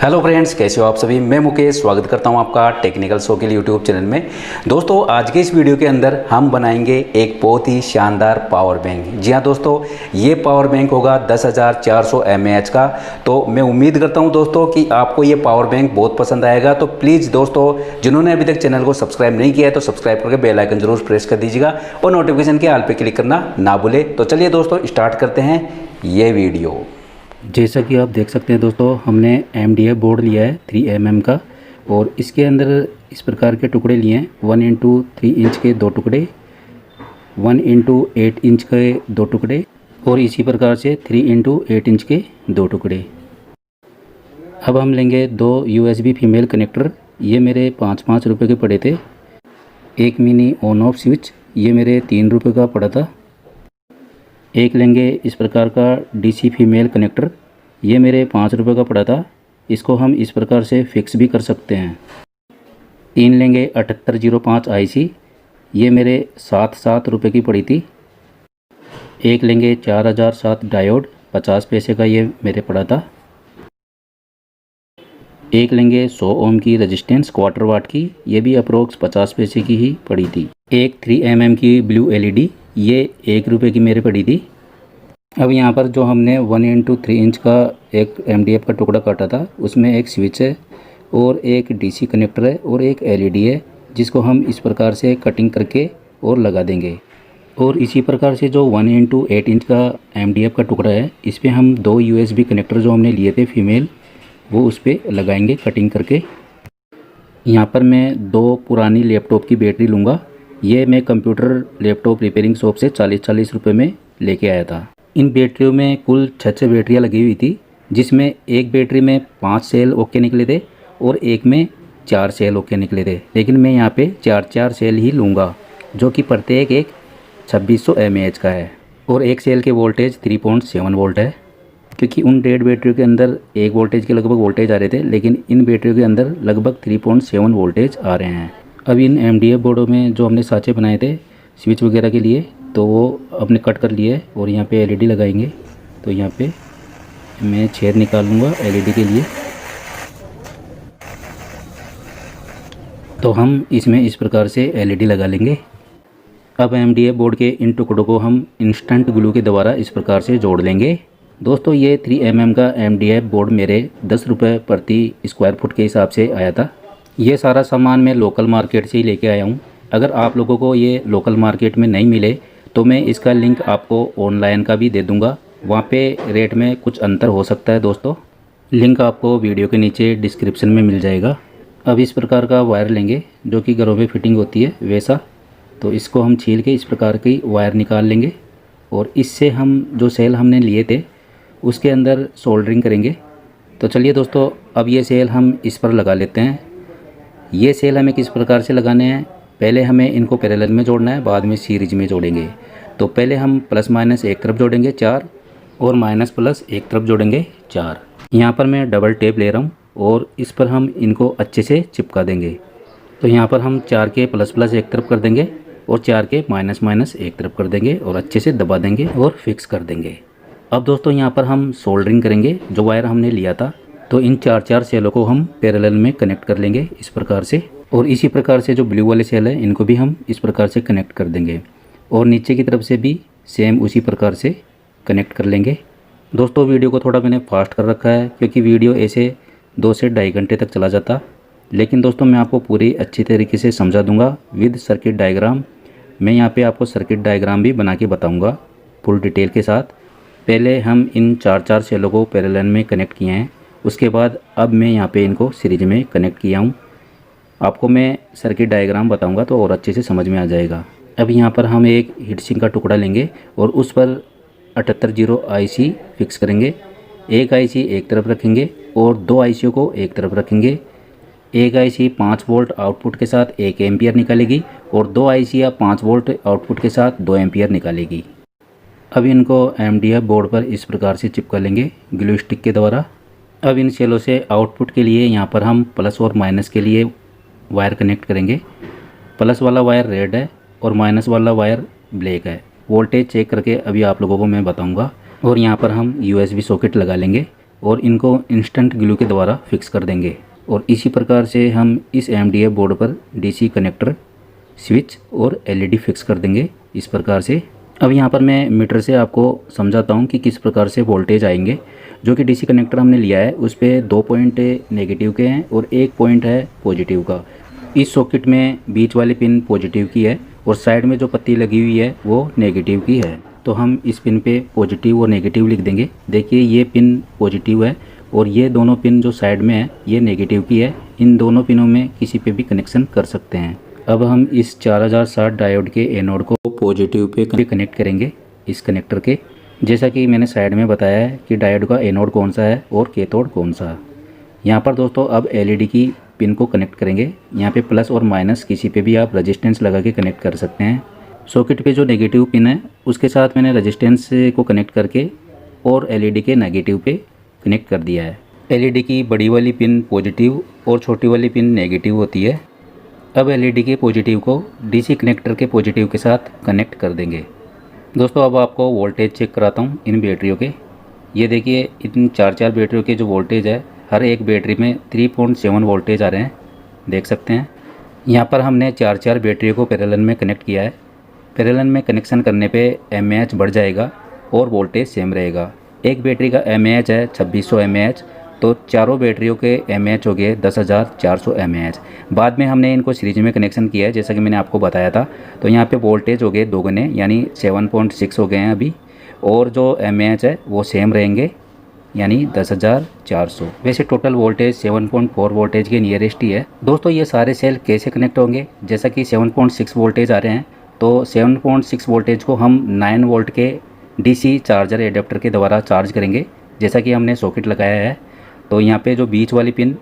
Hello friends, कैसे हो आप सभी। मैं मुकेश स्वागत करता हूं आपका टेक्निकल शो के यूट्यूब चैनल में। दोस्तों, आज के इस वीडियो के अंदर हम बनाएंगे एक बहुत ही शानदार पावर बैंक। जी हां दोस्तों, ये पावर बैंक होगा 10,400 mAh का। तो मैं उम्मीद करता हूं दोस्तों कि आपको ये पावर बैंक बहुत पसंद आएगा। तो प्लीज़ दोस्तों, जिन्होंने अभी तक चैनल को सब्सक्राइब नहीं किया है तो सब्सक्राइब करके बेल आइकन जरूर प्रेस कर दीजिएगा और नोटिफिकेशन के ऑल पे क्लिक करना ना भूले। तो चलिए दोस्तों, स्टार्ट करते हैं ये वीडियो। जैसा कि आप देख सकते हैं दोस्तों, हमने MDF बोर्ड लिया है 3 mm का और इसके अंदर इस प्रकार के टुकड़े लिए हैं। 1x3 इंच के 2 टुकड़े, 1x8 इंच के 2 टुकड़े और इसी प्रकार से 3x8 इंच के 2 टुकड़े। अब हम लेंगे 2 USB फीमेल कनेक्टर। ये मेरे 5-5 रुपये के पड़े थे। एक मिनी ऑन ऑफ स्विच, ये मेरे 3 रुपये का पड़ा था। एक लेंगे इस प्रकार का DC फीमेल कनेक्टर, ये मेरे 5 रुपये का पड़ा था। इसको हम इस प्रकार से फिक्स भी कर सकते हैं। 3 लेंगे 7805 IC, ये मेरे 7 रुपये की पड़ी थी। एक लेंगे 4007 डायोड, 50 पैसे का ये मेरे पड़ा था। एक लेंगे 100 ओम की रेजिस्टेंस क्वार्टर वाट की, ये भी अप्रोक्स 50 पैसे की ही पड़ी थी। एक 3 mm की ब्लू LED, ये 1 रुपये की मेरे पड़ी थी। अब यहाँ पर जो हमने 1x3 इंच का एक MDF का टुकड़ा काटा था, उसमें एक स्विच है और एक DC कनेक्टर है और एक LED है, जिसको हम इस प्रकार से कटिंग करके और लगा देंगे। और इसी प्रकार से जो 1x8 इंच का MDF का टुकड़ा है, इस पर हम 2 USB कनेक्टर जो हमने लिए थे फीमेल, वो उस पर लगाएंगे कटिंग करके। यहाँ पर मैं 2 पुरानी लैपटॉप की बैटरी लूँगा। ये मैं कंप्यूटर लैपटॉप रिपेयरिंग शॉप से 40-40 रुपये में लेके आया था। इन बैटरियों में कुल 6 बैटरियाँ लगी हुई थी, जिसमें एक बैटरी में 5 सेल ओके निकले थे और एक में 4 सेल ओके निकले थे। लेकिन मैं यहाँ पे 4 सेल ही लूँगा, जो कि प्रत्येक एक 2600 mAh का है और एक सेल के वोल्टेज 3.7 वोल्ट है। क्योंकि उन डेढ़ बैटरियों के अंदर 1 वोल्टेज के लगभग वोल्टेज आ रहे थे, लेकिन इन बैटरियों के अंदर लगभग 3.7 वोल्टेज आ रहे हैं। अब इन MDF बोर्डों में जो हमने साँचे बनाए थे स्विच वगैरह के लिए, तो वो अपने कट कर लिए और यहाँ पे LED लगाएंगे। तो यहाँ पे मैं छेद निकाल लूँगा LED के लिए। तो हम इसमें इस प्रकार से LED लगा लेंगे। अब MDF बोर्ड के इन टुकड़ों को हम इंस्टेंट ग्लू के द्वारा इस प्रकार से जोड़ लेंगे। दोस्तों, ये 3 mm का MDF बोर्ड मेरे 10 रुपये प्रति स्क्वायर फुट के हिसाब से आया था। ये सारा सामान मैं लोकल मार्केट से ही लेके आया हूँ। अगर आप लोगों को ये लोकल मार्केट में नहीं मिले तो मैं इसका लिंक आपको ऑनलाइन का भी दे दूँगा। वहाँ पे रेट में कुछ अंतर हो सकता है दोस्तों। लिंक आपको वीडियो के नीचे डिस्क्रिप्शन में मिल जाएगा। अब इस प्रकार का वायर लेंगे, जो कि घरों में फिटिंग होती है वैसा। तो इसको हम छील के इस प्रकार की वायर निकाल लेंगे और इससे हम जो सेल हमने लिए थे उसके अंदर सोल्डरिंग करेंगे। तो चलिए दोस्तों, अब ये सेल हम इस पर लगा लेते हैं। ये सेल हमें किस प्रकार से लगाने हैं, पहले हमें इनको पैरेलल में जोड़ना है, बाद में सीरीज में जोड़ेंगे। तो पहले हम प्लस माइनस एक तरफ जोड़ेंगे 4 और माइनस प्लस एक तरफ जोड़ेंगे 4। यहाँ पर मैं डबल टेप ले रहा हूँ और इस पर हम इनको अच्छे से चिपका देंगे। तो यहाँ पर हम 4 के प्लस प्लस एक तरफ कर देंगे और 4 के माइनस माइनस एक तरफ कर देंगे और अच्छे से दबा देंगे और फिक्स कर देंगे। अब दोस्तों, यहाँ पर हम सोल्डरिंग करेंगे जो वायर हमने लिया था। तो इन 4 सेलों को हम पैरेलल में कनेक्ट कर लेंगे इस प्रकार से। और इसी प्रकार से जो ब्लू वाले सेल है, इनको भी हम इस प्रकार से कनेक्ट कर देंगे और नीचे की तरफ से भी सेम उसी प्रकार से कनेक्ट कर लेंगे। दोस्तों, वीडियो को थोड़ा मैंने फास्ट कर रखा है, क्योंकि वीडियो ऐसे 2 से 2.5 घंटे तक चला जाता। लेकिन दोस्तों, मैं आपको पूरी अच्छी तरीके से समझा दूंगा विद सर्किट डायग्राम। मैं यहाँ पे आपको सर्किट डायग्राम भी बना के बताऊँगा फुल डिटेल के साथ। पहले हम इन 4 सेलों को पैरेलल में कनेक्ट किए हैं, उसके बाद अब मैं यहाँ पे इनको सीरीज में कनेक्ट किया हूँ। आपको मैं सर्किट डायग्राम बताऊंगा तो और अच्छे से समझ में आ जाएगा। अब यहाँ पर हम एक हीट सिंक का टुकड़ा लेंगे और उस पर 7805 IC फिक्स करेंगे। एक IC एक तरफ रखेंगे और 2 IC को एक तरफ रखेंगे। एक IC 5 वोल्ट आउटपुट के साथ 1 एम्पियर निकालेगी और 2 IC या 5 वोल्ट आउटपुट के साथ 2 एम्पियर निकालेगी। अब इनको MDF बोर्ड पर इस प्रकार से चिपका लेंगे ग्लू स्टिक के द्वारा। अब इन सेलों से आउटपुट के लिए यहाँ पर हम प्लस और माइनस के लिए वायर कनेक्ट करेंगे। प्लस वाला वायर रेड है और माइनस वाला वायर ब्लैक है। वोल्टेज चेक करके अभी आप लोगों को मैं बताऊंगा। और यहाँ पर हम USB सॉकेट लगा लेंगे और इनको इंस्टेंट ग्लू के द्वारा फिक्स कर देंगे। और इसी प्रकार से हम इस MDF बोर्ड पर DC कनेक्टर, स्विच और LED फिक्स कर देंगे इस प्रकार से। अब यहाँ पर मैं मीटर से आपको समझाता हूँ कि किस प्रकार से वोल्टेज आएंगे। जो कि DC कनेक्टर हमने लिया है उस पर 2 पॉइंट नेगेटिव के हैं और 1 पॉइंट है पॉजिटिव का। इस सॉकेट में बीच वाली पिन पॉजिटिव की है और साइड में जो पत्ती लगी हुई है वो नेगेटिव की है। तो हम इस पिन पे पॉजिटिव और नेगेटिव लिख देंगे। देखिए ये पिन पॉजिटिव है और ये दोनों पिन जो साइड में है ये नेगेटिव की है। इन दोनों पिनों में किसी पे भी कनेक्शन कर सकते हैं। अब हम इस 4060 डायोड के एनोड को पॉजिटिव पे कनेक्ट करेंगे इस कनेक्टर के। जैसा कि मैंने साइड में बताया है कि डायोड का एनोड कौन सा है और कैथोड कौन सा है। यहाँ पर दोस्तों अब LED की पिन को कनेक्ट करेंगे। यहाँ पे प्लस और माइनस किसी पे भी आप रेजिस्टेंस लगा के कनेक्ट कर सकते हैं। सॉकेट पे जो नेगेटिव पिन है उसके साथ मैंने रेजिस्टेंस को कनेक्ट करके और LED के नेगेटिव पे कनेक्ट कर दिया है। LED की बड़ी वाली पिन पॉजिटिव और छोटी वाली पिन नेगेटिव होती है। अब LED के पॉजिटिव को DC कनेक्टर के पॉजिटिव के साथ कनेक्ट कर देंगे। दोस्तों अब आपको वोल्टेज चेक कराता हूँ इन बैटरियों के। ये देखिए इन 4 बैटरियों के जो वोल्टेज है, हर एक बैटरी में 3.7 वोल्टेज आ रहे हैं, देख सकते हैं। यहाँ पर हमने 4 बैटरियों को पैरेलल में कनेक्ट किया है। पैरेलल में कनेक्शन करने पे mAh बढ़ जाएगा और वोल्टेज सेम रहेगा। एक बैटरी का mAh है 2600 mAh, तो चारों बैटरियों के mAh हो गए 10400 mAh। बाद में हमने इनको सीरीज में कनेक्शन किया है जैसा कि मैंने आपको बताया था। तो यहाँ पे वोल्टेज हो गए दोगुने यानी 7.6 हो गए हैं अभी, और जो mAh है वो सेम रहेंगे यानी 10400। वैसे टोटल वोल्टेज 7.4 वोल्टेज के नियरेस्ट ही है। दोस्तों ये सारे सेल कैसे कनेक्ट होंगे, जैसा कि 7.6 वोल्टेज आ रहे हैं तो 7.6 वोल्टेज को हम 9 वोल्ट के DC चार्जर एडेप्टर के द्वारा चार्ज करेंगे जैसा कि हमने सॉकेट लगाया है। तो यहाँ पे जो बीच वाली पिन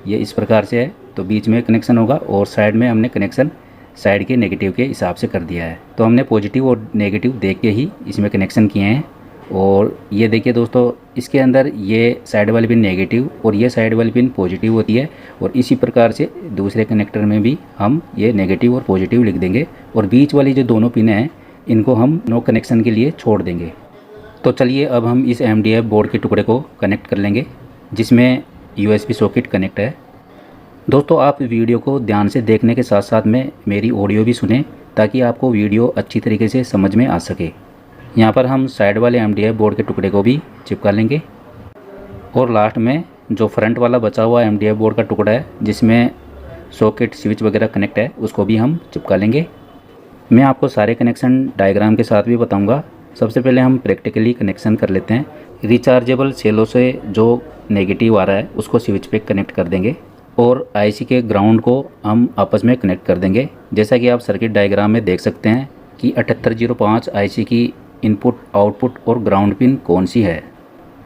ये इस प्रकार से है, तो बीच में कनेक्शन होगा और साइड में हमने कनेक्शन साइड के नेगेटिव के हिसाब से कर दिया है। तो हमने पॉजिटिव और नेगेटिव देख के ही इसमें कनेक्शन किए हैं। और ये देखिए दोस्तों इसके अंदर ये साइड वाली पिन नेगेटिव और ये साइड वाली पिन पॉजिटिव होती है। और इसी प्रकार से दूसरे कनेक्टर में भी हम ये नेगेटिव और पॉजिटिव लिख देंगे और बीच वाली जो दोनों पिन हैं इनको हम नो कनेक्शन के लिए छोड़ देंगे। तो चलिए अब हम इस MDF बोर्ड के टुकड़े को कनेक्ट कर लेंगे जिसमें USB सॉकेट कनेक्ट है। दोस्तों आप वीडियो को ध्यान से देखने के साथ साथ में मेरी ऑडियो भी सुनें ताकि आपको वीडियो अच्छी तरीके से समझ में आ सके। यहाँ पर हम साइड वाले MDF बोर्ड के टुकड़े को भी चिपका लेंगे और लास्ट में जो फ्रंट वाला बचा हुआ MDF बोर्ड का टुकड़ा है जिसमें सॉकेट स्विच वगैरह कनेक्ट है उसको भी हम चिपका लेंगे। मैं आपको सारे कनेक्शन डायग्राम के साथ भी बताऊंगा। सबसे पहले हम प्रैक्टिकली कनेक्शन कर लेते हैं। रिचार्जेबल सेलों से जो नेगेटिव आ रहा है उसको स्विच पे कनेक्ट कर देंगे और IC के ग्राउंड को हम आपस में कनेक्ट कर देंगे। जैसा कि आप सर्किट डायग्राम में देख सकते हैं कि 7805 IC की इनपुट, आउटपुट और ग्राउंड पिन कौन सी है।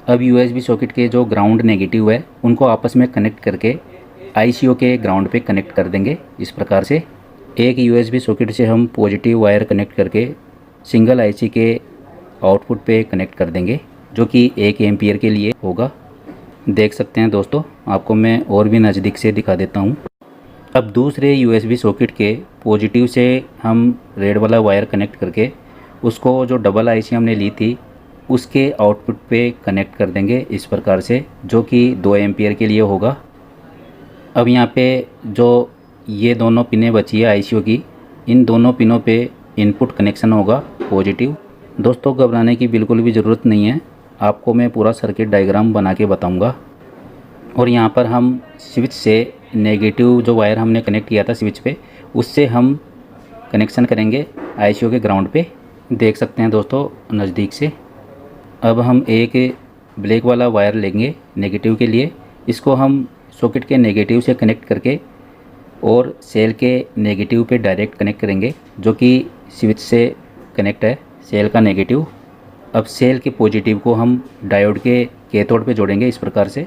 अब USB सॉकेट के जो ग्राउंड नेगेटिव है उनको आपस में कनेक्ट करके ICO के ग्राउंड पे कनेक्ट कर देंगे इस प्रकार से। एक USB सॉकेट से हम पॉजिटिव वायर कनेक्ट करके सिंगल IC के आउटपुट पे कनेक्ट कर देंगे जो कि 1 एम्पियर के लिए होगा। देख सकते हैं दोस्तों, आपको मैं और भी नज़दीक से दिखा देता हूँ। अब दूसरे USB सॉकेट के पॉजिटिव से हम रेड वाला वायर कनेक्ट करके उसको जो डबल IC हमने ली थी उसके आउटपुट पे कनेक्ट कर देंगे इस प्रकार से, जो कि 2 एम्पियर के लिए होगा। अब यहाँ पे जो ये दोनों पिनें बची है ICO की, इन दोनों पिनों पे इनपुट कनेक्शन होगा पॉजिटिव। दोस्तों घबराने की बिल्कुल भी ज़रूरत नहीं है, आपको मैं पूरा सर्किट डायग्राम बना के बताऊँगा। और यहाँ पर हम स्विच से नेगेटिव जो वायर हमने कनेक्ट किया था स्विच पे, उससे हम कनेक्शन करेंगे ICO के ग्राउंड पे। देख सकते हैं दोस्तों नज़दीक से। अब हम एक ब्लैक वाला वायर लेंगे नेगेटिव के लिए, इसको हम सॉकेट के नेगेटिव से कनेक्ट करके और सेल के नेगेटिव पे डायरेक्ट कनेक्ट करेंगे जो कि स्विच से कनेक्ट है सेल का नेगेटिव। अब सेल के पॉजिटिव को हम डायोड के कैथोड पे जोड़ेंगे इस प्रकार से।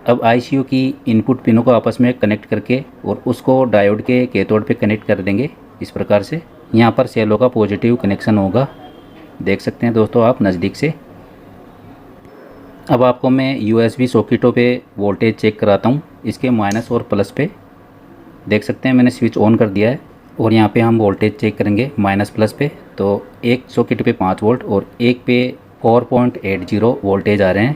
अब ICO की इनपुट पिनों को आपस में कनेक्ट करके और उसको डायोड के कैथोड पे कनेक्ट कर देंगे इस प्रकार से। यहाँ पर सेलों का पॉजिटिव कनेक्शन होगा, देख सकते हैं दोस्तों आप नज़दीक से। अब आपको मैं USB सॉकेटों पे वोल्टेज चेक कराता हूँ, इसके माइनस और प्लस पे। देख सकते हैं मैंने स्विच ऑन कर दिया है और यहाँ पे हम वोल्टेज चेक करेंगे माइनस प्लस पे। तो एक सॉकेट पे 5 वोल्ट और एक पे 4.80 वोल्टेज आ रहे हैं।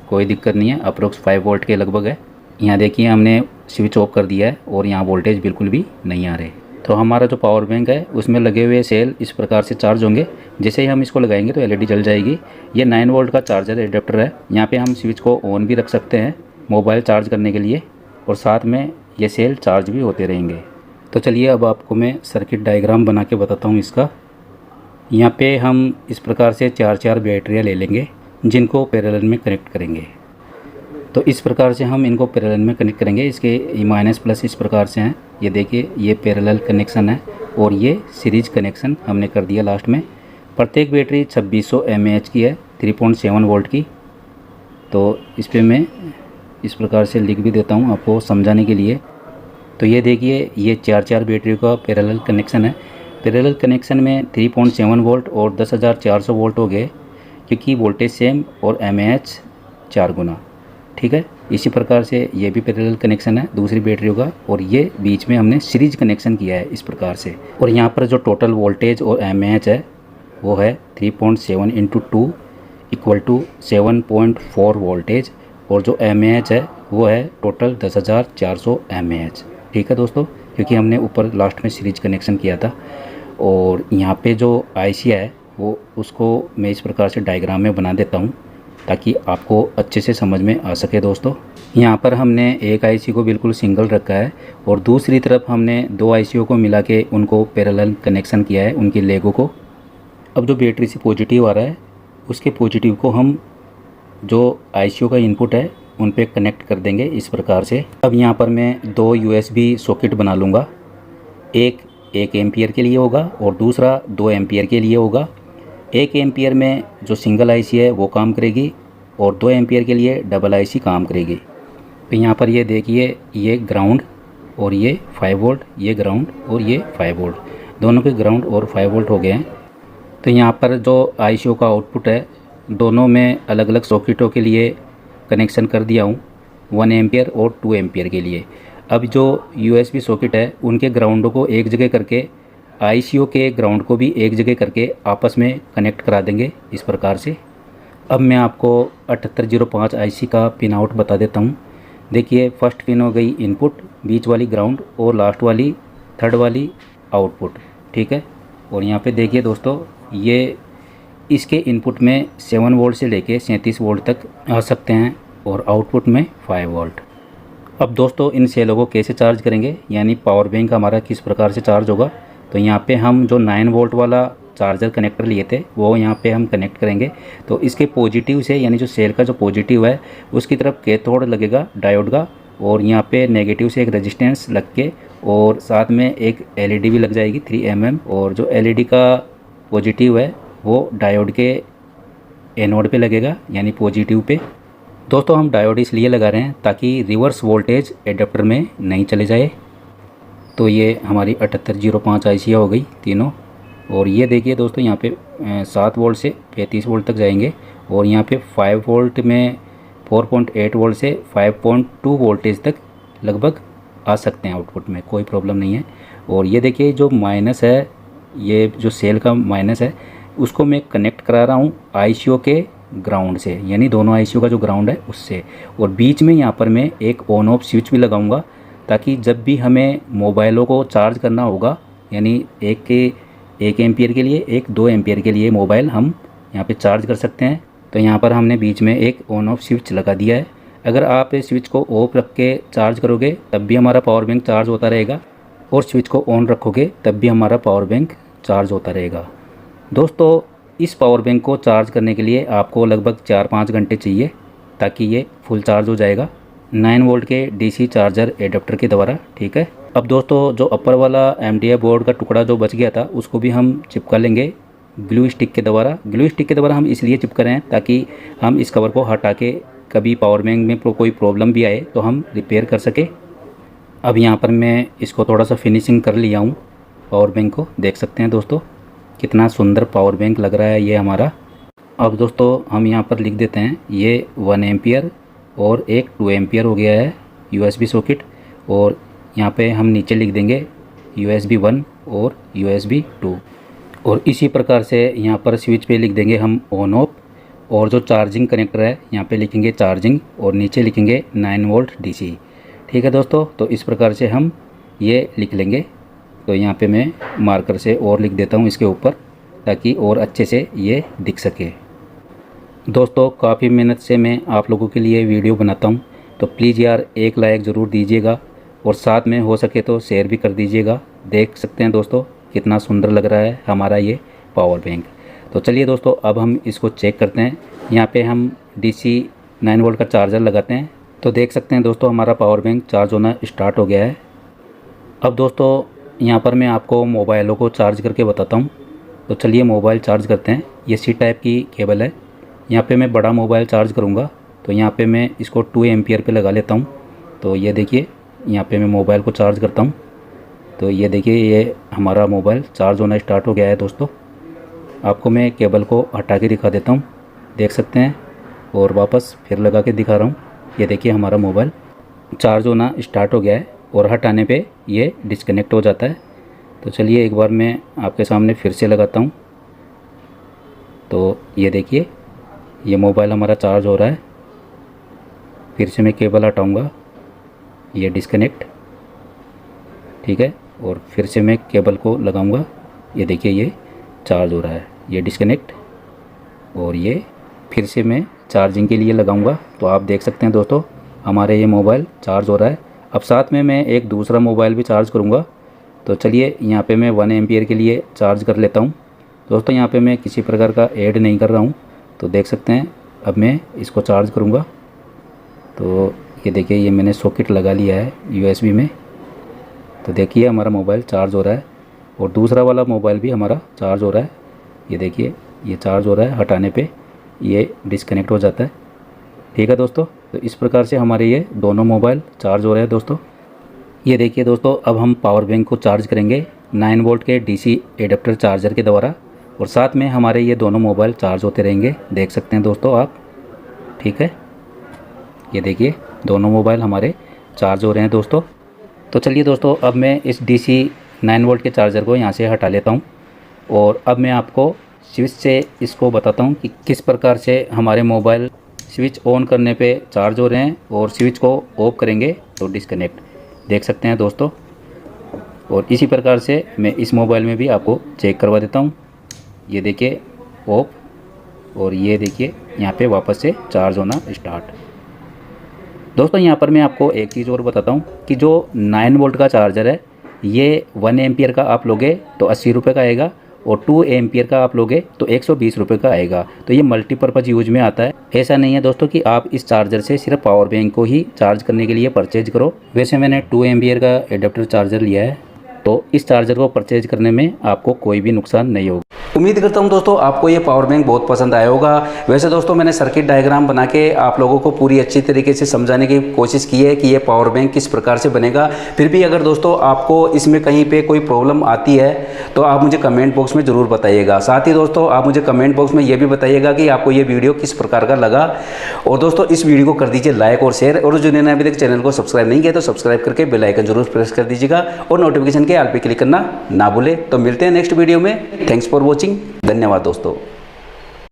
कोई दिक्कत नहीं है, अप्रोक्स 5 वोल्ट के लगभग है। यहाँ देखिए हमने स्विच ऑफ कर दिया है और यहाँ वोल्टेज बिल्कुल भी नहीं आ रहे। तो हमारा जो पावर बैंक है उसमें लगे हुए सेल इस प्रकार से चार्ज होंगे। जैसे ही हम इसको लगाएंगे तो एलईडी जल जाएगी। ये 9 वोल्ट का चार्जर एडेप्टर है। यहाँ पे हम स्विच को ऑन भी रख सकते हैं मोबाइल चार्ज करने के लिए, और साथ में ये सेल चार्ज भी होते रहेंगे। तो चलिए अब आपको मैं सर्किट डायग्राम बना के बताता हूँ इसका। यहाँ पे हम इस प्रकार से 4 बैटरियाँ ले लेंगे जिनको पैरेलल में कनेक्ट करेंगे। तो इस प्रकार से हम इनको पैरेलल में कनेक्ट करेंगे। इसके माइनस प्लस इस प्रकार से हैं। ये देखिए ये पैरेलल कनेक्शन है और ये सीरीज कनेक्शन हमने कर दिया लास्ट में। प्रत्येक बैटरी 2600 mAh की है, 3.7 वोल्ट की। तो इस पर मैं इस प्रकार से लिख भी देता हूँ आपको समझाने के लिए। तो ये देखिए ये 4 बैटरी का पैरेलल कनेक्शन है। पैरेलल कनेक्शन में 3.7 वोल्ट और 10,400 वोल्ट हो गए, क्योंकि वोल्टेज सेम और mAh 4 गुना। ठीक है, इसी प्रकार से ये भी पैरेलल कनेक्शन है दूसरी बैटरियों का, और ये बीच में हमने सीरीज कनेक्शन किया है इस प्रकार से। और यहाँ पर जो टोटल वोल्टेज और mAh है वो है 3.7 × 2 = 7.4 वोल्टेज, और जो mAh है वो है टोटल 10,400 mAh। ठीक है दोस्तों, क्योंकि हमने ऊपर लास्ट में सीरीज कनेक्शन किया था। और यहाँ पे जो IC है वो उसको मैं इस प्रकार से डायग्राम में बना देता हूँ ताकि आपको अच्छे से समझ में आ सके दोस्तों। यहाँ पर हमने एक IC को बिल्कुल सिंगल रखा है और दूसरी तरफ हमने 2 ICओ को मिला के उनको पैरेलल कनेक्शन किया है, उनकी लेगों को। अब जो बैटरी से पॉजिटिव आ रहा है उसके पॉजिटिव को हम जो ICओ का इनपुट है उन पे कनेक्ट कर देंगे इस प्रकार से। अब यहाँ पर मैं 2 USB सॉकेट बना लूँगा। एक 1 एम्पियर के लिए होगा और दूसरा 2 एम्पियर के लिए होगा। 1 एम्पियर में जो सिंगल IC है वो काम करेगी और 2 एम्पियर के लिए डबल IC काम करेगी। तो यहाँ पर ये देखिए ये ग्राउंड और ये 5 वोल्ट, ये ग्राउंड और ये 5 वोल्ट, दोनों के ग्राउंड और 5 वोल्ट हो गए हैं। तो यहाँ पर जो ICओ का आउटपुट है दोनों में अलग अलग सॉकेटों के लिए कनेक्शन कर दिया हूँ, 1 एम्पियर और 2 एम्पियर के लिए। अब जो USB सॉकेट है उनके ग्राउंडों को एक जगह करके ICओ के ग्राउंड को भी एक जगह करके आपस में कनेक्ट करा देंगे इस प्रकार से। अब मैं आपको 7805 IC का पिन आउट बता देता हूँ। देखिए फर्स्ट पिन हो गई इनपुट, बीच वाली ग्राउंड और लास्ट वाली थर्ड वाली आउटपुट। ठीक है, और यहाँ पे देखिए दोस्तों ये इसके इनपुट में 7 वोल्ट से लेके 37 वोल्ट तक आ सकते हैं और आउटपुट में 5 वोल्ट। अब दोस्तों इन सेलों को कैसे चार्ज करेंगे, यानी पावर बैंक हमारा किस प्रकार से चार्ज होगा। तो यहाँ पे हम जो 9 वोल्ट वाला चार्जर कनेक्टर लिए थे वो यहाँ पे हम कनेक्ट करेंगे। तो इसके पॉजिटिव से, यानी जो सेल का जो पॉजिटिव है उसकी तरफ कैथोड लगेगा डायोड का, और यहाँ पे नेगेटिव से एक रेजिस्टेंस लग के और साथ में एक LED भी लग जाएगी 3 mm। और जो LED का पॉजिटिव है वो डायोड के एनोड पे लगेगा, यानी पॉजिटिव पे। दोस्तों हम डायोड इसलिए लगा रहे हैं ताकि रिवर्स वोल्टेज एडाप्टर में नहीं चले जाए। तो ये हमारी 7805 IC हो गई तीनों। और ये देखिए दोस्तों यहाँ पे 7 वोल्ट से 35 वोल्ट तक जाएंगे, और यहाँ पे 5 वोल्ट में 4.8 वोल्ट से 5.2 वोल्टेज तक लगभग आ सकते हैं आउटपुट में, कोई प्रॉब्लम नहीं है। और ये देखिए जो माइनस है, ये जो सेल का माइनस है उसको मैं कनेक्ट करा रहा हूँ ICओ के ग्राउंड से, यानी दोनों ICओ का जो ग्राउंड है उससे। और बीच में यहाँ पर मैं एक ऑन ऑफ स्विच भी लगाऊंगा ताकि जब भी हमें मोबाइलों को चार्ज करना होगा, यानी 1 एम्पियर के लिए 2 एम्पियर के लिए मोबाइल हम यहाँ पे चार्ज कर सकते हैं। तो यहाँ पर हमने बीच में एक ऑन ऑफ स्विच लगा दिया है। अगर आप इस स्विच को ऑफ रख के चार्ज करोगे तब भी हमारा पावर बैंक चार्ज होता रहेगा, और स्विच को ऑन रखोगे तब भी हमारा पावर बैंक चार्ज होता रहेगा। दोस्तों इस पावर बैंक को चार्ज करने के लिए आपको लगभग 4-5 घंटे चाहिए ताकि ये फुल चार्ज हो जाएगा 9 वोल्ट के DC चार्जर एडाप्टर के द्वारा। ठीक है, अब दोस्तों जो अपर वाला MDF बोर्ड का टुकड़ा जो बच गया था उसको भी हम चिपका लेंगे ग्लू स्टिक के द्वारा। ग्लू स्टिक के द्वारा हम इसलिए चिपका रहे हैं ताकि हम इस कवर को हटा के कभी पावर बैंक में कोई प्रॉब्लम भी आए तो हम रिपेयर कर सके। अब यहाँ पर मैं इसको थोड़ा सा फिनिशिंग कर लिया हूँ पावर बैंक को, देख सकते हैं दोस्तों कितना सुंदर पावर बैंक लग रहा है ये हमारा। अब दोस्तों हम यहाँ पर लिख देते हैं ये 1 एम्पियर और एक 2 एम्पियर हो गया है USB सॉकेट, और यहाँ पे हम नीचे लिख देंगे USB 1 और USB 2। और इसी प्रकार से यहाँ पर स्विच पे लिख देंगे हम ऑन ऑफ, और जो चार्जिंग कनेक्टर है यहाँ पे लिखेंगे चार्जिंग और नीचे लिखेंगे 9 वोल्ट DC। ठीक है दोस्तों, तो इस प्रकार से हम ये लिख लेंगे। तो यहाँ पे मैं मार्कर से और लिख देता हूँ इसके ऊपर, ताकि और अच्छे से ये दिख सके। दोस्तों काफ़ी मेहनत से मैं आप लोगों के लिए वीडियो बनाता हूँ, तो प्लीज़ यार एक लाइक ज़रूर दीजिएगा और साथ में हो सके तो शेयर भी कर दीजिएगा। देख सकते हैं दोस्तों कितना सुंदर लग रहा है हमारा ये पावर बैंक। तो चलिए दोस्तों अब हम इसको चेक करते हैं। यहाँ पे हम DC 9 वोल्ट का चार्जर लगाते हैं, तो देख सकते हैं दोस्तों हमारा पावर बैंक चार्ज होना स्टार्ट हो गया है। अब दोस्तों यहाँ पर मैं आपको मोबाइलों को चार्ज करके बताता हूँ। तो चलिए मोबाइल चार्ज करते हैं। ये C टाइप की केबल है। यहाँ पे मैं बड़ा मोबाइल चार्ज करूँगा, तो यहाँ पे मैं इसको 2 एम्पियर पे लगा लेता हूँ। तो ये देखिए यहाँ पे मैं मोबाइल को चार्ज करता हूँ, तो ये देखिए ये हमारा मोबाइल चार्ज होना स्टार्ट हो गया है। दोस्तों आपको मैं केबल को हटा के दिखा देता हूँ, देख सकते हैं, और वापस फिर लगा के दिखा रहा हूँ। ये देखिए हमारा मोबाइल चार्ज होना स्टार्ट हो गया है और हटाने पे ये डिस्कनेक्ट हो जाता है। तो चलिए एक बार मैं आपके सामने फिर से लगाता हूँ। तो ये देखिए ये मोबाइल हमारा चार्ज हो रहा है। फिर से मैं केबल हटाऊँगा, ये डिस्कनेक्ट, ठीक है, और फिर से मैं केबल को लगाऊंगा। ये देखिए ये चार्ज हो रहा है, ये डिस्कनेक्ट, और ये फिर से मैं चार्जिंग के लिए लगाऊंगा। तो आप देख सकते हैं दोस्तों हमारे ये मोबाइल चार्ज हो रहा है। अब साथ में मैं एक दूसरा मोबाइल भी चार्ज करूंगा। तो चलिए यहाँ पे मैं 1 एम्पियर के लिए चार्ज कर लेता हूँ। दोस्तों यहाँ पे मैं किसी प्रकार का ऐड नहीं कर रहा हूँ, तो देख सकते हैं अब मैं इसको चार्ज करूँगा। तो ये देखिए ये मैंने सॉकेट लगा लिया है USB में। तो देखिए हमारा मोबाइल चार्ज हो रहा है और दूसरा वाला मोबाइल भी हमारा चार्ज हो रहा है। ये देखिए ये चार्ज हो रहा है, हटाने पे ये डिस्कनेक्ट हो जाता है। ठीक है दोस्तों, तो इस प्रकार से हमारे ये दोनों मोबाइल चार्ज हो रहे हैं। दोस्तों ये देखिए दोस्तों अब हम पावर बैंक को चार्ज करेंगे 9 वोल्ट के DC एडाप्टर चार्जर के द्वारा, और साथ में हमारे ये दोनों मोबाइल चार्ज होते रहेंगे। देख सकते हैं दोस्तों आप, ठीक है, ये देखिए दोनों मोबाइल हमारे चार्ज हो रहे हैं दोस्तों। तो चलिए दोस्तों अब मैं इस DC 9 वोल्ट के चार्जर को यहाँ से हटा लेता हूँ, और अब मैं आपको स्विच से इसको बताता हूँ कि किस प्रकार से हमारे मोबाइल स्विच ऑन करने पे चार्ज हो रहे हैं और स्विच को ऑफ करेंगे तो डिस्कनेक्ट। देख सकते हैं दोस्तों, और इसी प्रकार से मैं इस मोबाइल में भी आपको चेक करवा देता हूँ। ये देखिए ऑफ, और ये देखिए यहाँ पे वापस से चार्ज होना स्टार्ट। दोस्तों यहाँ पर मैं आपको एक चीज़ और बताता हूँ कि जो 9 वोल्ट का चार्जर है ये 1 एम्पियर का आप लोगे तो 80 रुपये का आएगा, और 2 एम्पियर का आप लोगे तो 120 रुपये का आएगा। तो ये मल्टीपर्पज़ यूज में आता है। ऐसा नहीं है दोस्तों कि आप इस चार्जर से सिर्फ पावर बैंक को ही चार्ज करने के लिए परचेज करो। वैसे मैंने 2 एम्पियर का एडाप्टर चार्जर लिया है, तो इस चार्जर को परचेज करने में आपको कोई भी नुकसान नहीं होगा। उम्मीद करता हूं दोस्तों आपको ये पावर बैंक बहुत पसंद आया होगा। वैसे दोस्तों मैंने सर्किट डायग्राम बना के आप लोगों को पूरी अच्छी तरीके से समझाने की कोशिश की है कि ये पावर बैंक किस प्रकार से बनेगा। फिर भी अगर दोस्तों आपको इसमें कहीं पे कोई प्रॉब्लम आती है तो आप मुझे कमेंट बॉक्स में ज़रूर बताइएगा। साथ ही दोस्तों आप मुझे कमेंट बॉक्स में ये भी बताइएगा कि आपको ये वीडियो किस प्रकार का लगा। और दोस्तों इस वीडियो को कर दीजिए लाइक और शेयर, और जिन्होंने अभी तक चैनल को सब्सक्राइब नहीं किया तो सब्सक्राइब करके बेल आइकन जरूर प्रेस कर दीजिएगा, और नोटिफिकेशन के ऑल पे क्लिक करना ना भूले। तो मिलते हैं नेक्स्ट वीडियो में। थैंक्स फॉर वॉचिंग, धन्यवाद दोस्तों।